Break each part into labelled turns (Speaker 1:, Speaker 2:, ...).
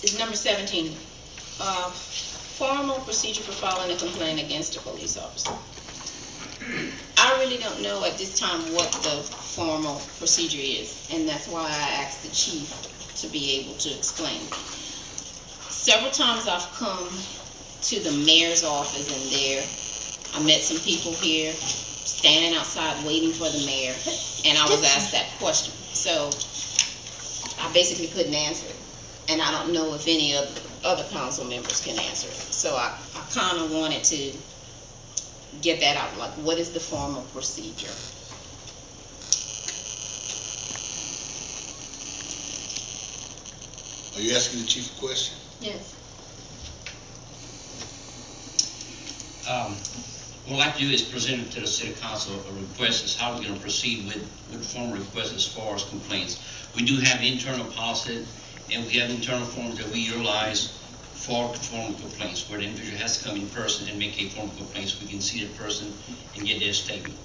Speaker 1: is number 17. Formal procedure for filing a complaint against a police officer. I really don't know at this time what the formal procedure is, and that's why I asked the chief to be able to explain. Several times I've come to the mayor's office, and there I met some people here standing outside waiting for the mayor, and I was asked that question. So I basically couldn't answer it, and I don't know if any of the other council members can answer it. So I kind of wanted to get that out, like what is the formal procedure?
Speaker 2: Are you asking the chief a question?
Speaker 1: Yes.
Speaker 3: What I'd like to do is present to the city council a request as how we're going to proceed with formal requests as far as complaints. We do have internal policy, and we have internal forms that we utilize for formal complaints, where the individual has to come in person and make a formal complaint so we can see the person and get their statement.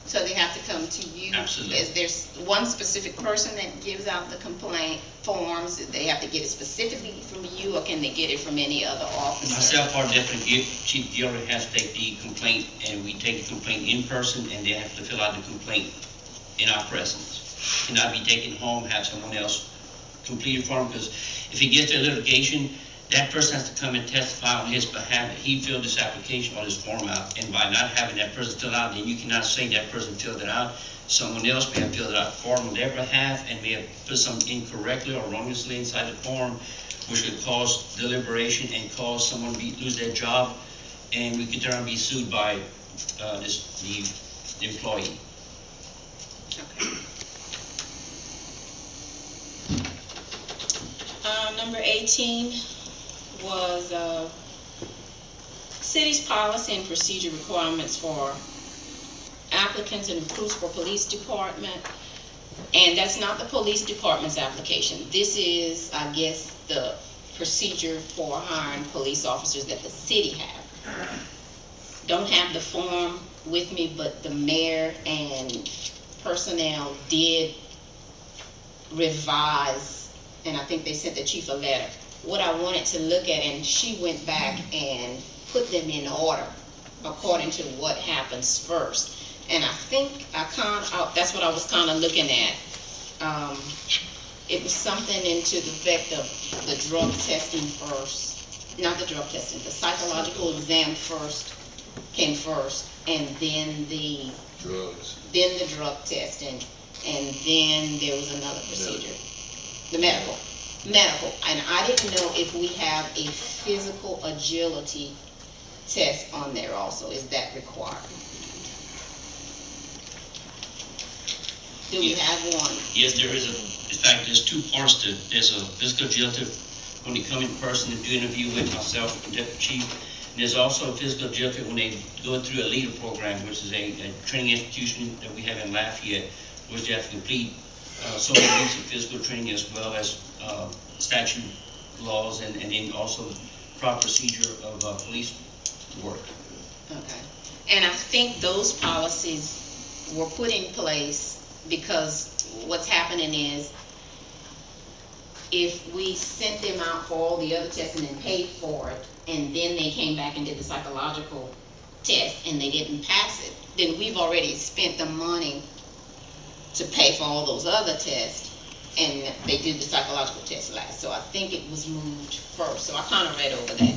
Speaker 1: So they have to come to you?
Speaker 3: Absolutely.
Speaker 1: Is there one specific person that gives out the complaint forms? They have to get it specifically from you, or can they get it from any other officer?
Speaker 3: Myself, our deputy chief dealer has to take the complaint, and we take the complaint in person, and they have to fill out the complaint in our presence. It cannot be taken home, have someone else complete it for them, because if it gets to litigation, that person has to come and testify on his behalf that he filled this application or this form out, and by not having that person fill out, then you cannot say that person filled it out. Someone else may have filled it out for them on their behalf and may have put something incorrectly or wrongly inside the form, which could cause deliberation and cause someone to lose their job, and we could turn and be sued by the employee.
Speaker 1: Okay. Number 18 was city's policy and procedure requirements for applicants and recruits for police department. And that's not the police department's application. This is, I guess, the procedure for hiring police officers that the city have. Don't have the form with me, but the mayor and personnel did revise, and I think they sent the chief a letter. What I wanted to look at, and she went back and put them in order according to what happens first. And I think that's what I was kind of looking at. It was something into the effect of the drug testing first, not the drug testing, the psychological exam came first, and then the drug testing, and then there was another procedure, the medical. And I didn't know if we have a physical agility test on there also. Is that required? Do we have one?
Speaker 3: Yes, there is. In fact, there's two parts to it. There's a physical agility when they come in person and do an interview with myself, the deputy chief. And there's also a physical agility when they go through a leader program, which is a training institution that we have in Lafayette, which they have to complete so many weeks of physical training, as well as statute laws, and then also proper procedure of police work.
Speaker 1: Okay. And I think those policies were put in place because what's happening is, if we sent them out for all the other testing and paid for it, and then they came back and did the psychological test and they didn't pass it, then we've already spent the money to pay for all those other tests, and they did the psychological test last. So I think it was moved first. So I kind of read over that.